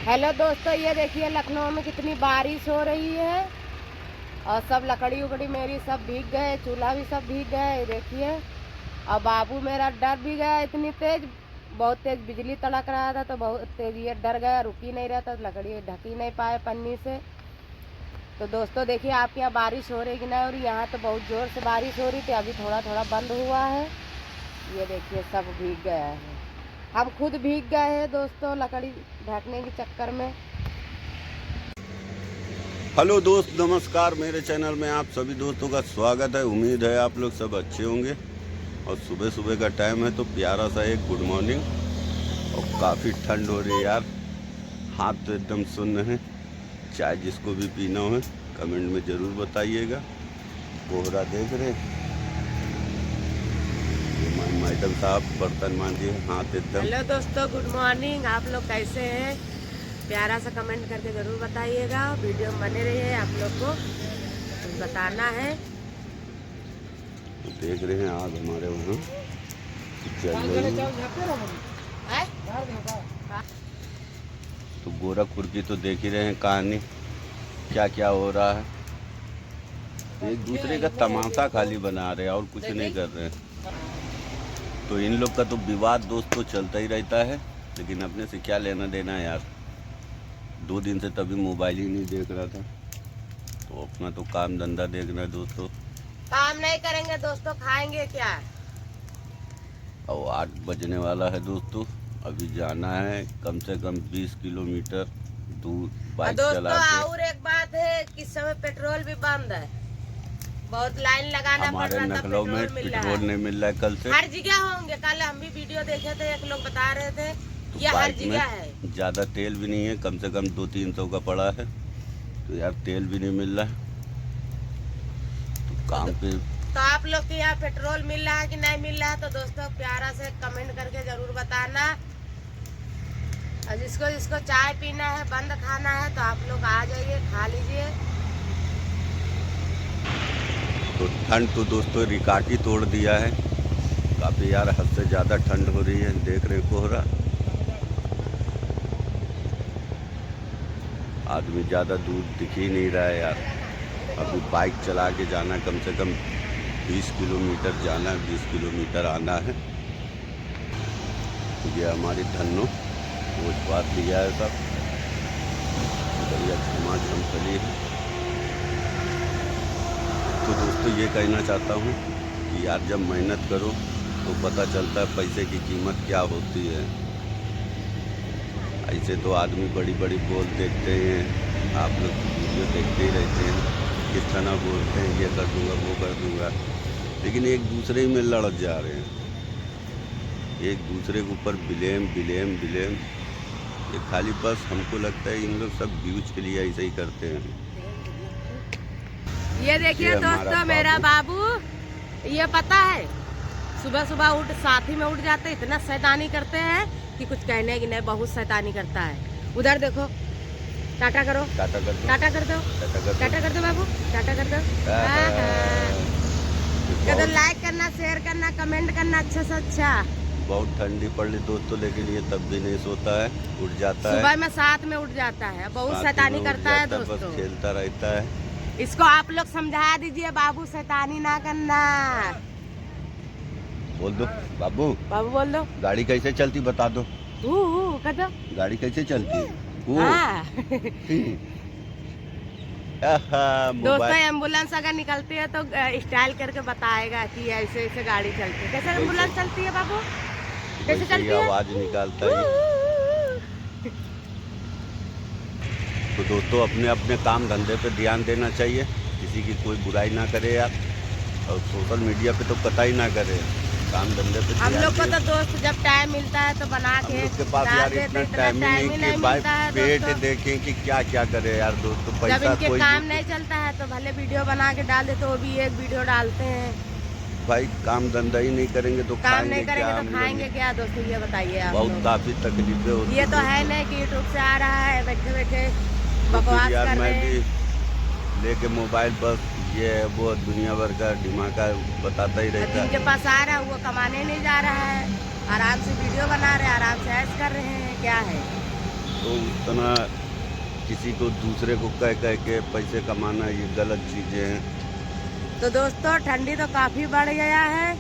Hello दोस्तों, ये देखिए लखनऊ में कितनी बारिश हो रही है और सब लकड़ी उकड़ी मेरी सब भीग गए, चूल्हा भी सब भीग गए। देखिए, और बाबू मेरा डर भी गया, इतनी तेज, बहुत तेज बिजली तड़क रहा था तो बहुत तेज ये डर गया, रुक ही नहीं रहा था, लकड़ी ढक ही नहीं पाए पन्नी से। तो दोस्तों देखिए, आपके यहाँ बारिश हो रही कि नहीं, और यहाँ तो बहुत ज़ोर से बारिश हो रही थी, अभी थोड़ा थोड़ा बंद हुआ है। ये देखिए सब भीग गया है, हम खुद भीग गए हैं दोस्तों लकड़ी ढकने के चक्कर में। हेलो दोस्त, नमस्कार। मेरे चैनल में आप सभी दोस्तों का स्वागत है। उम्मीद है आप लोग सब अच्छे होंगे। और सुबह सुबह का टाइम है तो प्यारा सा एक गुड मॉर्निंग। और काफ़ी ठंड हो रही है यार, हाथ तो एकदम सुन्न है। चाय जिसको भी पीना हो कमेंट में ज़रूर बताइएगा। कोहरा देख रहे हैं, मैडम साहब बर्तन मांजिए, हाथ एकदम। हेलो दोस्तों, गुड मॉर्निंग। आप लोग कैसे हैं? प्यारा सा कमेंट करके ज़रूर बताइएगा। वीडियो में बने रहिए, आप लोग को कुछ बताना है। देख रहे हैं आग हमारे वहाँ चल रही है। तो गोरखपुर की तो देख ही रहे हैं कहानी, क्या क्या हो रहा है। एक दूसरे का तमाशा खाली बना रहे हैं और कुछ नहीं कर रहे हैं। तो इन लोग का तो विवाद दोस्तों चलता ही रहता है, लेकिन अपने से क्या लेना देना है यार। 2 दिन से तभी मोबाइल ही नहीं देख रहा था, तो अपना तो काम धंधा देखना है दोस्तों। काम नहीं करेंगे दोस्तों, खाएंगे क्या? और 8 बजने वाला है दोस्तों। अभी जाना है कम से कम 20 किलोमीटर दूर बाइक चला के। और एक बात है कि इस समय पेट्रोल भी बंद है, बहुत लाइन लगाना पड़ हमारे रहा था। नखलऊ में पेट्रोल नहीं मिल रहा है कल से। हर जगह होंगे, कल हम भी वीडियो देखे थे, एक लोग बता रहे थे तो ये हर बाइक जगह है। में ज़्यादा तेल भी नहीं है, कम से कम 200-300 का पड़ा है। तो यार तेल भी नहीं मिल रहा है, तो काम पे। तो आप लोग के यहाँ पेट्रोल मिल रहा है कि नहीं मिल रहा है? तो दोस्तों प्यारा से कमेंट करके जरूर बताना। और जिसको जिसको चाय पीना है, बंद खाना है, तो आप लोग आ जाइए, खा लीजिए। तो ठंड तो दोस्तों रिकॉर्ड ही तोड़ दिया है काफ़ी यार, हद से ज़्यादा ठंड हो रही है। देख रहे हैं कोहरा, आदमी ज़्यादा दूर दिख ही नहीं रहा है यार। अभी बाइक चला के जाना, कम से कम 20 किलोमीटर जाना है, 20 किलोमीटर आना है। ये हमारी धन्नो वो बात दिया है सब बढ़िया झमाझम चली है। तो दोस्तों ये कहना चाहता हूँ कि यार जब मेहनत करो तो पता चलता है पैसे की कीमत क्या होती है। ऐसे तो आदमी बड़ी बड़ी बोल देखते हैं, आप लोग वीडियो देखते ही रहते हैं, किस तरह बोलते हैं, ये कर दूंगा वो कर दूंगा, लेकिन एक दूसरे में लड़ जा रहे हैं। एक दूसरे के ऊपर ब्लेम ब्लेम ब्लेम। ये खाली बस हमको लगता है इन लोग सब व्यूज के लिए ऐसे ही करते हैं। ये देखिए दोस्तों, मेरा बाबू, ये पता है सुबह सुबह उठ साथी में उठ जाते, इतना शैतानी करते हैं कि कुछ कहने की नहीं, बहुत शैतानी करता है। उधर देखो, टाटा करो, टाटा कर दो, टाटा कर दो, टाटा कर दो बाबू, टाटा कर दो। कदो लाइक करना, शेयर करना, कमेंट करना अच्छा से अच्छा। बहुत ठंडी पड़ रही दोस्तों, लेकिन ये तब भी नहीं सोता है, उठ जाता है सुबह में साथ में उठ जाता है, बहुत शैतानी करता है दोस्तों, बस खेलता रहता है। इसको आप लोग समझा दीजिए, बाबू शैतानी ना करना। बोल दो बाबू, बाबू बोल दो, गाड़ी कैसे चलती बता दो। कर दो, गाड़ी कैसे चलती है? दोस्तों एम्बुलेंस अगर निकलती है तो स्टाइल करके बताएगा कि ऐसे ऐसे गाड़ी चलती है। कैसे एम्बुलेंस चलती है बाबू, कैसे चलती है? आवाज निकालता है। तो दोस्तों अपने अपने काम धंधे पे ध्यान देना चाहिए, किसी की कोई बुराई ना करे यार, और सोशल मीडिया पे तो कतई ना करे, काम धंधे पे। हम लोग को तो दोस्त जब टाइम मिलता है तो बना के उसके पास यार इतना टाइम ही नहीं कि भाई पेट देखें कि क्या क्या करे यार दोस्तों। पैसा जब इनके कोई काम नहीं चलता है तो भले वीडियो बना के डाल दे, तो वो भी एक वीडियो डालते हैं। भाई काम धंधा ही नहीं करेंगे तो काम नहीं करेंगे तो खाएंगे क्या दोस्तों, ये बताइए आप। बहुत काफी तकलीफें होती है। ये तो है नहीं कि यूट्यूब से आ रहा है बैठे बैठे बकवास कर रहे हैं, लेके मोबाइल पर ये वो दुनिया भर का दिमाग का बताता ही रहता है। जिनके पास आ रहा है वो कमाने नहीं जा रहा है, आराम से वीडियो बना रहे हैं, आराम से ऐश कर रहे हैं, क्या है। तो उतना किसी को दूसरे को कह कह के पैसे कमाना ये गलत चीज़ें हैं। तो दोस्तों ठंडी तो काफ़ी बढ़ गया है,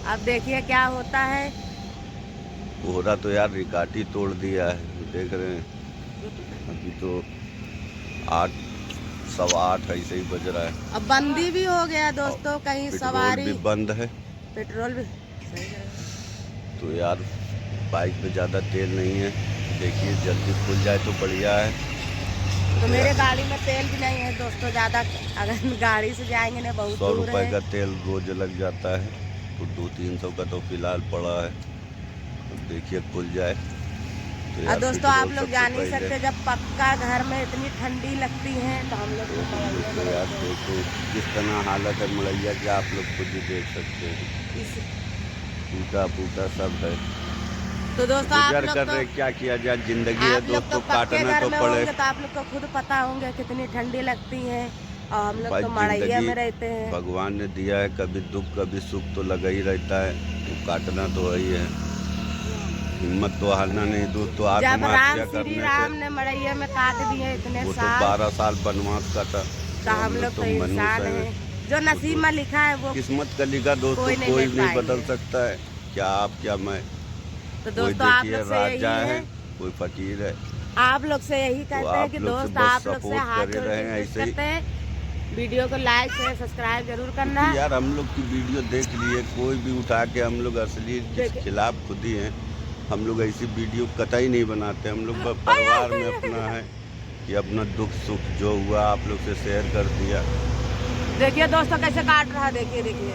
अब देखिए क्या होता है। कोहरा तो यार रिकार्ड ही तोड़ दिया है, देख रहे हैं। अभी तो 8 सवा 8 ऐसे ही बज रहा है। अब बंदी भी हो गया दोस्तों, कहीं सवारी भी बंद है, पेट्रोल भी सही है। तो यार बाइक में ज़्यादा तेल नहीं है, देखिए जल्दी खुल जाए तो बढ़िया है। तो मेरे गाड़ी में तेल भी नहीं है दोस्तों ज़्यादा, अगर गाड़ी से जाएंगे ना बहुत 100 दूर रुपए है। का तेल रोज लग जाता है, तो 200-300 का तो फिलहाल पड़ा है। अब देखिए खुल जाए तो यार दोस्तों आप पेट्रोल लोग सबसे जान नहीं पहले। सकते, जब पक्का घर में इतनी ठंडी लगती है तो हम लोग तो यार देखो किस तरह हालत है मड़ैया की, आप लोग खुद ही देख सकते हैं, टूटा फूटा सब है। तो दोस्तों आप गुजर लोग कर तो रहे, क्या किया जाए, जिंदगी है आप लोग तो दोस्तों, पक्के काटना घर तो में पड़े। होंगे तो आप लोग को खुद पता होंगे कितनी ठंडी लगती है, और हम लोग भाई तो मड़ैया जिंदगी में रहते हैं। भगवान ने दिया है, कभी दुख कभी सुख तो लगा ही रहता है, तो काटना तो है ही है। हिम्मत तो हारना नहीं दोस्तों, जब राम आत्महत्या श्री करने राम से ने मड़ैया में काट दिए इतने वो तो साल, 12 साल बनवास का था। तो हम लोग तो इंसान मनुष्य हैं, जो नसीब में लिखा है वो किस्मत का लिखा दोस्तों, कोई कोई नहीं नहीं बदल पाएंगे। सकता है, क्या आप क्या मैं। तो कोई दोस्तों आप देखिए लोग से यही राजा है, है, कोई फकीर है, आप लोग से यही तो कहते हैं कि आप लोग से दोस्त बस आप लोग से सपोर्ट हाथ करे जोड़ के रहे रिक्वेस्ट ऐसे ही। करते हैं, वीडियो को लाइक शेयर सब्सक्राइब जरूर करना। क्योंकि यार हम लोग की वीडियो देख लिए, कोई भी उठा के, हम लोग असली के खिलाफ खुद ही हैं, हम लोग ऐसी वीडियो कतई नहीं बनाते। हम लोग परिवार में अपना है कि अपना दुख सुख जो हुआ आप लोग से शेयर कर दिया। देखिए दोस्तों कैसे काट रहा है, देखिए देखिए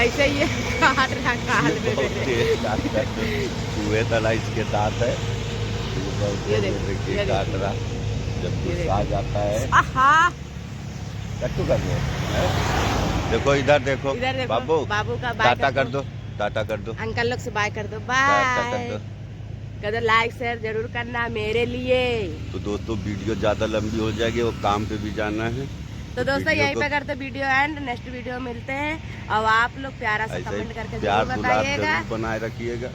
ऐसे ही काट रहा काल में बहुत तेज काटता है, चूहे तला इसके दांत है, ये देखिए काट रहा, जब गुस्सा आ जाता है कट्टू कर दो। देखो इधर देखो, इधर देखो, बाबू बाबू का बाय टाटा कर दो, टाटा कर दो, अंकल लोग से बाय कर दो, टाटा कर बाय दो। कर दो, लाइक शेयर जरूर करना मेरे लिए। तो दोस्तों वीडियो ज़्यादा लंबी हो जाएगी, वो काम पे भी जाना है। तो दोस्तों वीडियो यहीं को पे करते वीडियो एंड, नेक्स्ट वीडियो मिलते हैं। और आप लोग प्यारा सा ऐसे कमेंट करके प्यार जरूर दुलार बताइएगा। जरूर बनाए रखिएगा।